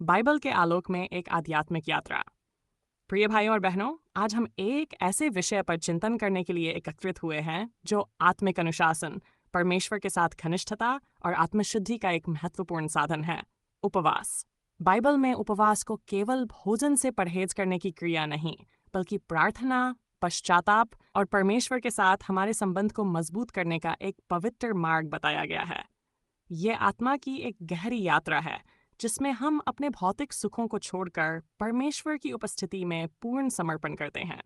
Bible के आलोक में एक आध्यात्मिक यात्रा। प्रिय भाइयों और बहनों, आज हम एक ऐसे विषय पर चिंतन करने के लिए एकत्रित हुए हैं जो आत्मिक अनुशासन, परमेश्वर के साथ घनिष्ठता और आत्मशुद्धि का एक महत्वपूर्ण साधन है, उपवास। बाइबल में उपवास को केवल भोजन से परहेज करने की क्रिया नहीं, बल्कि प्रार्थना, पश्चाताप और परमेश्वर के साथ हमारे संबंध को मजबूत करने का एक पवित्र मार्ग बताया गया है। ये आत्मा की एक गहरी यात्रा है जिसमें हम अपने भौतिक सुखों को छोड़कर परमेश्वर की उपस्थिति में पूर्ण समर्पण करते हैं।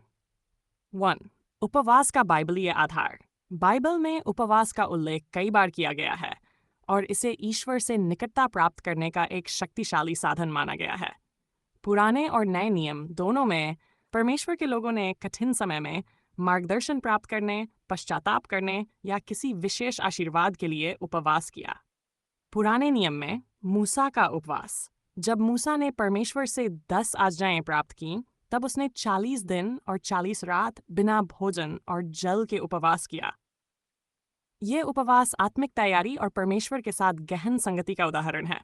1. उपवास का बाइबलीय आधार। बाइबल में उपवास का उल्लेख कई बार किया गया है और इसे ईश्वर से निकटता प्राप्त करने का एक शक्तिशाली साधन माना गया है। पुराने और नए नियम दोनों में परमेश्वर के लोगों ने कठिन समय में मार्गदर्शन प्राप्त करने, पश्चाताप करने या किसी विशेष आशीर्वाद के लिए उपवास किया। पुराने नियम में मूसा का उपवास। जब मूसा ने परमेश्वर से 10 आज्ञाएं प्राप्त की, तब उसने 40 दिन और 40 रात बिना भोजन और जल के उपवास किया। ये उपवास आत्मिक तैयारी और परमेश्वर के साथ गहन संगति का उदाहरण है।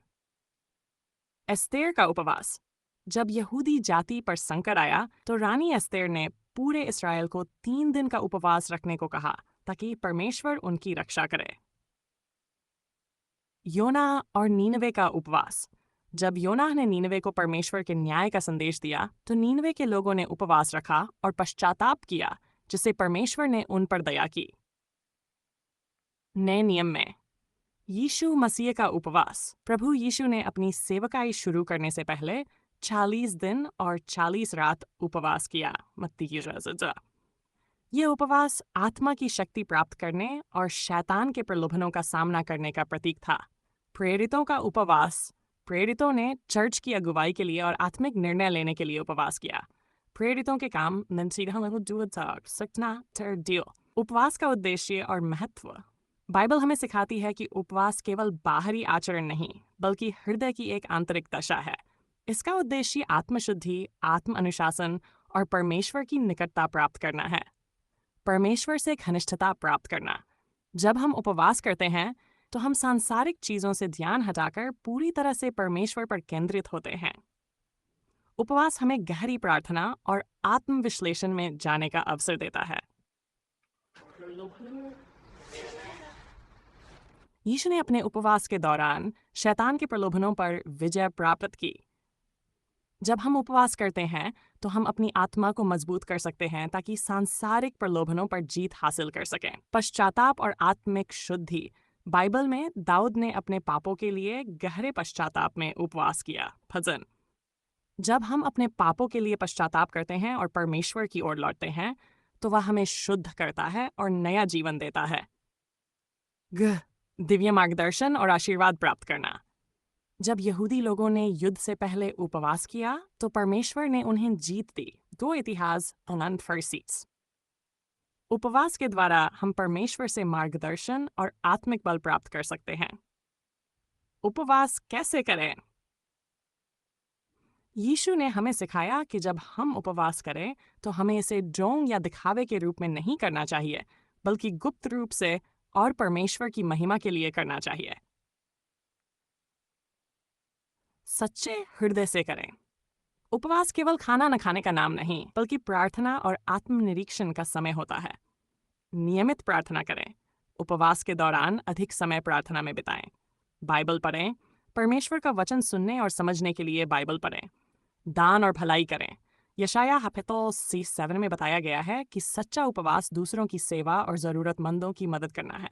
एस्तेर का उपवास। जब यहूदी जाति पर संकट आया, तो रानी एस्तेर ने पूरे इस्राएल को 3 दिन का उपवास रखने को कहा ताकि परमेश्वर उनकी रक्षा करे। योना और नीनवे का उपवास। जब योना ने नीनवे को परमेश्वर के न्याय का संदेश दिया, तो नीनवे के लोगों ने उपवास रखा और पश्चाताप किया, जिससे परमेश्वर ने उन पर दया की। नए नियम में यीशु मसीह का उपवास। प्रभु यीशु ने अपनी सेवकाई शुरू करने से पहले 40 दिन और 40 रात उपवास किया। मत्ती की रज़ा। ये उपवास आत्मा की शक्ति प्राप्त करने और शैतान के प्रलोभनों का सामना करने का प्रतीक था। प्रेरितों का उपवास। प्रेरितों ने चर्च की अगुवाई के लिए और आत्मिक निर्णय लेने के लिए उपवास किया। प्रेरितों के काम उपवास का उद्देश्य और महत्व। बाइबल हमें सिखाती है कि उपवास केवल बाहरी आचरण नहीं, बल्कि हृदय की एक आंतरिक दशा है। इसका उद्देश्य आत्मशुद्धि, आत्म अनुशासन और परमेश्वर की निकटता प्राप्त करना है। परमेश्वर से घनिष्ठता प्राप्त करना। जब हम उपवास करते हैं, तो हम सांसारिक चीजों से ध्यान हटाकर पूरी तरह से परमेश्वर पर केंद्रित होते हैं। उपवास हमें गहरी प्रार्थना और आत्मविश्लेषण में जाने का अवसर देता है। यीशु ने अपने उपवास के दौरान शैतान के प्रलोभनों पर विजय प्राप्त की। जब हम उपवास करते हैं, तो हम अपनी आत्मा को मजबूत कर सकते हैं ताकि सांसारिक प्रलोभनों पर जीत हासिल कर सकें। पश्चाताप और आत्मिक शुद्धि। बाइबल में दाऊद ने अपने पापों के लिए गहरे पश्चाताप में उपवास किया। भजन। जब हम अपने पापों के लिए पश्चाताप करते हैं और परमेश्वर की ओर लौटते हैं, तो वह हमें शुद्ध करता है और नया जीवन देता है। दिव्य मार्गदर्शन और आशीर्वाद प्राप्त करना। जब यहूदी लोगों ने युद्ध से पहले उपवास किया, तो परमेश्वर ने उन्हें जीत दी। 2 इतिहास 1:6। उपवास के द्वारा हम परमेश्वर से मार्गदर्शन और आत्मिक बल प्राप्त कर सकते हैं। उपवास कैसे करें? यीशु ने हमें सिखाया कि जब हम उपवास करें, तो हमें इसे ढोंग या दिखावे के रूप में नहीं करना चाहिए, बल्कि गुप्त रूप से और परमेश्वर की महिमा के लिए करना चाहिए। सच्चे हृदय से करें। उपवास केवल खाना न खाने का नाम नहीं, बल्कि प्रार्थना और आत्मनिरीक्षण का समय होता है। नियमित प्रार्थना करें। उपवास के दौरान अधिक समय प्रार्थना में बिताएं। बाइबल पढ़ें। परमेश्वर का वचन सुनने और समझने के लिए बाइबल पढ़ें। दान और भलाई करें। यशाया 7 में बताया गया है कि सच्चा उपवास दूसरों की सेवा और ज़रूरतमंदों की मदद करना है।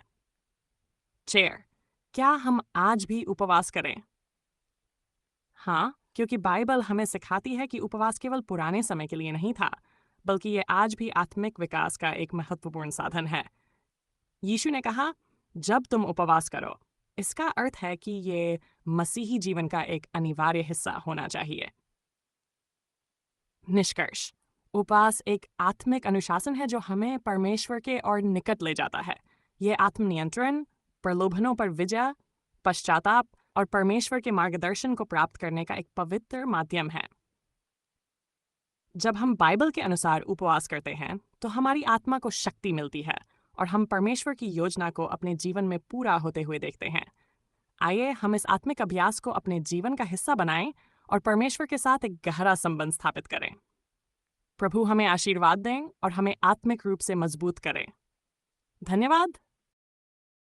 चेयर। क्या हम आज भी उपवास करें? हाँ, क्योंकि बाइबल हमें सिखाती है कि उपवास केवल पुराने समय के लिए नहीं था, बल्कि ये आज भी आत्मिक विकास का एक महत्वपूर्ण साधन है। यीशु ने कहा, जब तुम उपवास करो, इसका अर्थ है कि ये मसीही जीवन का एक अनिवार्य हिस्सा होना चाहिए। निष्कर्ष। उपवास एक आत्मिक अनुशासन है जो हमें परमेश्वर के और निकट ले जाता है। ये आत्मनियंत्रण, प्रलोभनों पर विजय, पश्चाताप और परमेश्वर के मार्गदर्शन को प्राप्त करने का एक पवित्र माध्यम है। जब हम बाइबल के अनुसार उपवास करते हैं, तो हमारी आत्मा को शक्ति मिलती है और हम परमेश्वर की योजना को अपने जीवन में पूरा होते हुए देखते हैं। आइए हम इस आत्मिक अभ्यास को अपने जीवन का हिस्सा बनाएं और परमेश्वर के साथ एक गहरा संबंध स्थापित करें। प्रभु हमें आशीर्वाद दें और हमें आत्मिक रूप से मजबूत करें। धन्यवाद।